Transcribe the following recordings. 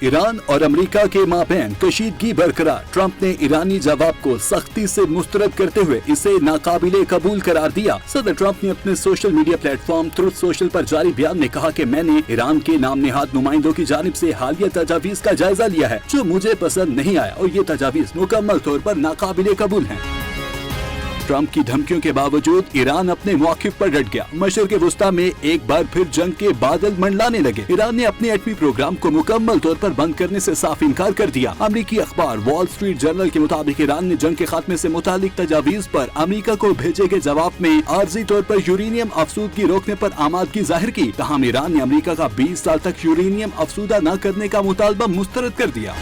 Iran और America के माबैन कशीदगी बरकरार। ट्रंप ने ईरानी जवाब को सख्ती से मुस्तरद करते हुए इसे नाकाबिले कबूल करार दिया। सदर ट्रंप ने अपने social media platform truth social पर जारी बयान में कहा कि मैंने ईरान के नाम नेहाद नुमाइंदों की जानिब से हालिया तजावीज का जायजा लिया है जो मुझे पसंद नहीं आया और ये तजावीज मुकम्मल तौर पर नाकाबिले कबूल हैं। ट्रंप की धमकियों के बावजूद ईरान अपने मौक़िफ़ पर डट गया। मशरिक़ वुस्ता में एक बार फिर जंग के बादल मंडलाने लगे। ईरान ने अपने एटमी प्रोग्राम को मुकम्मल तौर पर बंद करने से साफ इनकार कर दिया। अमरीकी अखबार वॉल स्ट्रीट जर्नल के मुताबिक ईरान ने जंग के खात्मे से मुतालिक तजावीज पर अमरीका को भेजे गए जवाब में आर्जी तौर पर यूरेनियम अफसूदगी रोकने पर आमादगी जाहिर की। ताहम ईरान ने अमरीका का 20 साल तक यूरेनियम अफसूदा न करने का मुतालबा मुस्तरद कर दिया।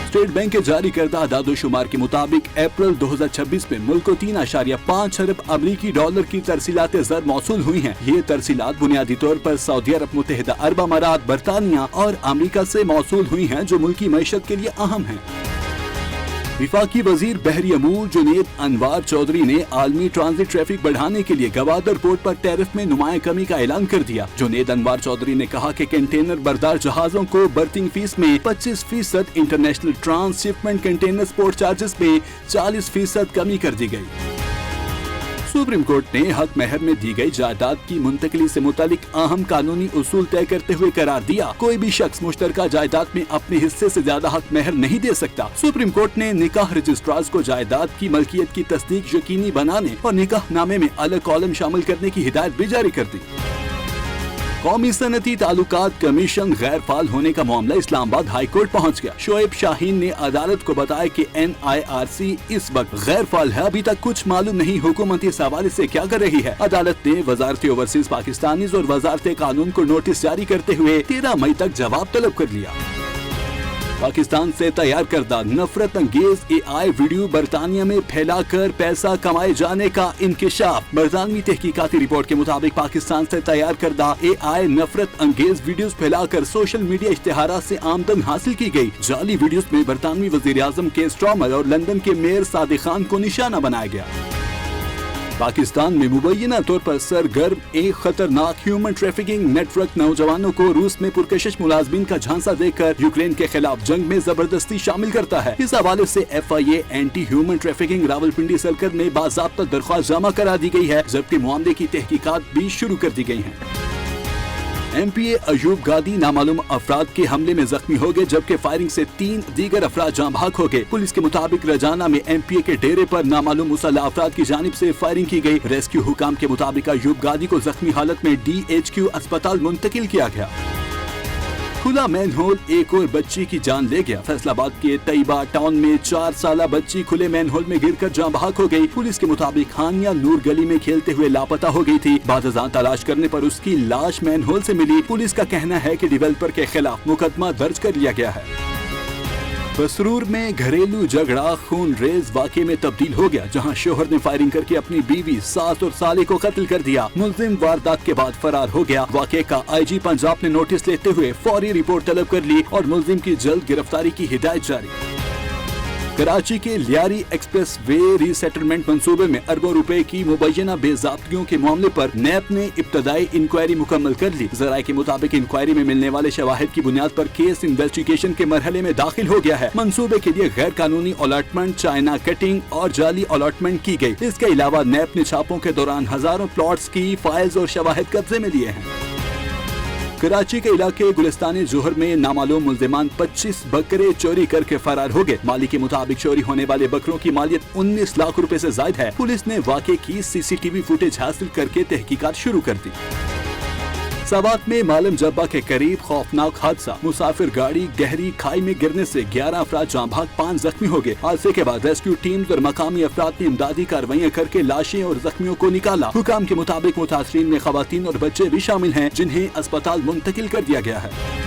स्टेट बैंक के जारी करदा आदादोशुमार के मुताबिक अप्रैल 2026 में मुल्क को 3.5 अरब अमरीकी डॉलर की तरसीलात ज़र मौसूल हुई हैं। ये तरसीलात बुनियादी तौर पर सऊदी अरब, मुत्तहिदा अरब अमारात, बरतानिया और अमरीका से मौसूल हुई हैं जो मुल्की मईशत के लिए अहम हैं। विफाकी वजीर बहरी अमूर जुनैद अनवार चौधरी ने आलमी ट्रांजिट ट्रैफिक बढ़ाने के लिए गवादर पोर्ट पर टैरिफ में नुमाया कमी का ऐलान कर दिया। जुनैद अनवार चौधरी ने कहा कि कंटेनर बरदार जहाजों को बर्थिंग फीस में 25%, international transshipment container port charges में 40% कमी कर दी गई। सुप्रीम कोर्ट ने हक महर में दी गई जायदाद की मुंतकली से मुतालिक अहम कानूनी उसूल तय करते हुए करार दिया, कोई भी शख्स मुश्तरका जायदाद में अपने हिस्से से ज्यादा हक महर नहीं दे सकता। सुप्रीम कोर्ट ने निकाह रजिस्ट्रार्स को जायदाद की मलकियत की तस्दीक यकीनी बनाने और निकाह नामे में अलग कॉलम शामिल करने की हिदायत भी जारी कर दी। कौमी सनती ताल्लुकात कमीशन गैर फाल होने का मामला इस्लामाबाद हाई कोर्ट पहुँच गया। शोएब शाहीन ने अदालत को बताया कि NIRC इस वक्त गैर फाल है, अभी तक कुछ मालूम नहीं हुकूमत इस हवाले से क्या कर रही है। अदालत ने वजारत ओवरसीज पाकिस्तानीज और वजारत कानून को नोटिस जारी करते हुए 13 मई तक जवाब तलब कर लिया। पाकिस्तान से तैयार करदा नफरत अंगेज AI वीडियो बरतानिया में फैलाकर पैसा कमाए जाने का इंकिशाफ। बरतानवी तहकीकाती रिपोर्ट के मुताबिक पाकिस्तान से तैयार करदा AI नफरत अंगेज वीडियोस फैलाकर सोशल मीडिया इश्तिहारात से आमदन हासिल की गई। जाली वीडियोस में बरतानवी वजीर आजम के स्ट्रॉमर और लंदन के मेयर सादिक खान को निशाना बनाया गया। पाकिस्तान में मुबैना तौर पर सरगर्म एक खतरनाक ह्यूमन ट्रैफिकिंग नेटवर्क नौजवानों को रूस में पुरकशिश मुलाजमीन का झांसा देकर यूक्रेन के खिलाफ जंग में जबरदस्ती शामिल करता है। इस हवाले से FIA anti human trafficking Rawalpindi circle में बाज़ाब्ता दरख्वास्त जमा करा दी गई है, जबकि मामले की तहकीकात भी शुरू कर दी गई हैं। MPA अयूब गादी नामालूम अफराद के हमले में जख्मी हो गए, जबकि फायरिंग से 3 दीगर अफराद जाँ भाग हो गए। पुलिस के मुताबिक रजाना में MPA के डेरे पर नामालूम मुसल्लह अफराद की जानिब से फायरिंग की गई। रेस्क्यू हुकाम के मुताबिक अयूब गादी को जख्मी हालत में DHQ अस्पताल मुंतकिल किया गया। खुला मैनहोल एक और बच्ची की जान ले गया। फैसलाबाद के तैयबा टाउन में 4 साला बच्ची खुले मैनहोल में गिरकर जाँ बहक हो गई। पुलिस के मुताबिक हानिया नूर गली में खेलते हुए लापता हो गई थी। बादशाह तलाश करने पर उसकी लाश मैनहोल से मिली। पुलिस का कहना है कि डेवलपर के खिलाफ मुकदमा दर्ज कर लिया गया है। बसरूर में घरेलू झगड़ा खून रेज वाक़े में तब्दील हो गया, जहां शोहर ने फायरिंग करके अपनी बीवी, सास और साले को कत्ल कर दिया। मुलजिम वारदात के बाद फरार हो गया। वाक़े का IG पंजाब ने नोटिस लेते हुए फौरी रिपोर्ट तलब कर ली और मुलजिम की जल्द गिरफ्तारी की हिदायत जारी। कराची के लियारी एक्सप्रेस वे रीसेटलमेंट मंसूबे में अरबों रुपए की मुबैना बेज़ाब्तियों के मामले पर नैब ने इब्तदाई इंक्वायरी मुकम्मल कर ली। ज़राए के मुताबिक इंक्वायरी में मिलने वाले शवाहिद की बुनियाद पर केस इन्वेस्टिगेशन के मरहले में दाखिल हो गया है। मंसूबे के लिए गैर कानूनी अलॉटमेंट, चाइना कटिंग और जाली अलॉटमेंट की गई। इसके अलावा नैब ने छापों के दौरान हजारों प्लॉट्स की फाइल्स और शवाहिद कब्जे में लिए हैं। कराची के इलाके गुलिस्तानी जोहर में नामालूम मुल्जिमान 25 बकरे चोरी करके फरार हो गए। मालिक के मुताबिक चोरी होने वाले बकरों की मालियत 19 लाख रुपए से जायद है। पुलिस ने वाक़े की CCTV फुटेज हासिल करके तहकीकात शुरू कर दी। सवात में मालम जब्बा के करीब खौफनाक हादसा। मुसाफिर गाड़ी गहरी खाई में गिरने से 11 अफराद जाँ भाग, 5 जख्मी हो गए। हादसे के बाद रेस्क्यू टीम्स और मकामी अफराद ने इमदादी कार्रवाइयाँ करके लाशें और जख्मियों को निकाला। हुकाम के मुताबिक मुतासरीन में खवातीन और बच्चे भी शामिल हैं, जिन्हें अस्पताल मुंतकिल कर दिया गया है।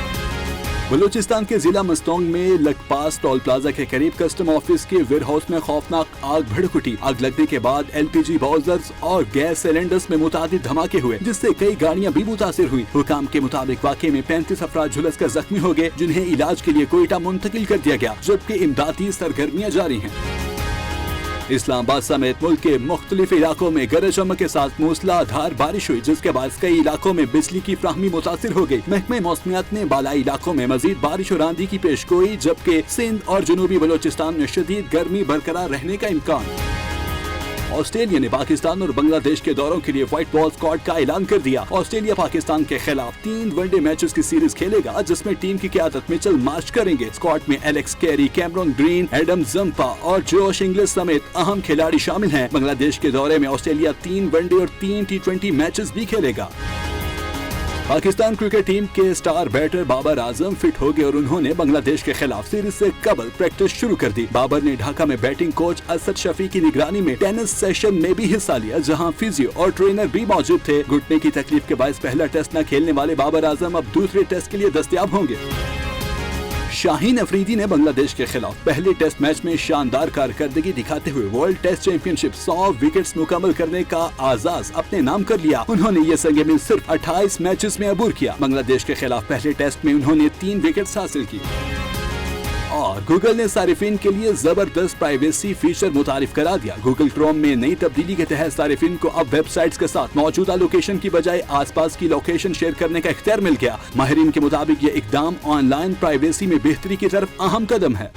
बलूचिस्तान के जिला मस्तोंग में लकपास टोल प्लाजा के करीब कस्टम ऑफिस के वेयर हाउस में खौफनाक आग भड़क उठी। आग लगने के बाद LPG बाउजर्स और गैस सिलेंडर्स में मुतादिद धमाके हुए, जिससे कई गाड़ियां भी मुतासिर हुई। हुकाम के मुताबिक वाक़े में 35 अफराद झुलस कर जख्मी हो गए, जिन्हें इलाज के लिए कोयटा मुंतकिल कर दिया गया, जबकि इमदादी सरगर्मियां जारी हैं। اسلام آباد سمیت ملک کے مختلف علاقوں میں گرج چمک کے ساتھ موسلادھار بارش ہوئی، جس کے باعث کئی علاقوں میں بجلی کی فراہمی متاثر ہو گئی۔ محکمہ موسمیات نے بالائی علاقوں میں مزید بارش اور آندھی کی پیش گوئی، جبکہ سندھ اور جنوبی بلوچستان میں شدید گرمی برقرار رہنے کا امکان۔ آسٹریلیا نے پاکستان اور بنگلہ دیش کے دوروں کے لیے وائٹ بال اسکواڈ کا اعلان کر دیا۔ آسٹریلیا پاکستان کے خلاف 3 ون ڈے میچز کی سیریز کھیلے گا، جس میں ٹیم کی قیادت مچل مارش کریں گے۔ اسکواڈ میں Alex Carey, Cameron Green, Adam Zampa اور جوش انگلس سمیت اہم کھلاڑی شامل ہیں۔ بنگلہ دیش کے دورے میں آسٹریلیا 3 ون ڈے اور 3 T20 میچز بھی کھیلے گا۔ پاکستان کرکٹ ٹیم کے star better Babar Azam fit ہو گئے اور انہوں نے بنگلہ دیش کے خلاف سیریز سے قبل پریکٹس شروع کر دی۔ بابر نے ڈھاکہ میں بیٹنگ کوچ اسد شفیع کی نگرانی میں ٹینس سیشن میں بھی حصہ لیا، جہاں فزیو اور ٹرینر بھی موجود تھے۔ گھٹنے کی تکلیف کے باعث پہلا ٹیسٹ نہ کھیلنے والے بابر اعظم اب دوسرے ٹیسٹ کے لیے دستیاب ہوں گے۔ شاہین افریدی نے بنگلہ دیش کے خلاف پہلے ٹیسٹ میچ میں شاندار کارکردگی دکھاتے ہوئے ورلڈ ٹیسٹ چیمپئن شپ 100 وکٹس مکمل کرنے کا اعزاز اپنے نام کر لیا۔ انہوں نے یہ سنگ میل صرف 28 میچز میں عبور کیا۔ بنگلہ دیش کے خلاف پہلے ٹیسٹ میں انہوں نے 3 وکٹس حاصل کی۔ اور گوگل نے صارفین کے لیے زبردست پرائیویسی فیچر متعارف کرا دیا۔ گوگل کروم میں نئی تبدیلی کے تحت صارفین کو اب ویب سائٹس کے ساتھ موجودہ لوکیشن کی بجائے آس پاس کی لوکیشن شیئر کرنے کا اختیار مل گیا۔ ماہرین کے مطابق یہ اقدام آن لائن پرائیویسی میں بہتری کی طرف اہم قدم ہے۔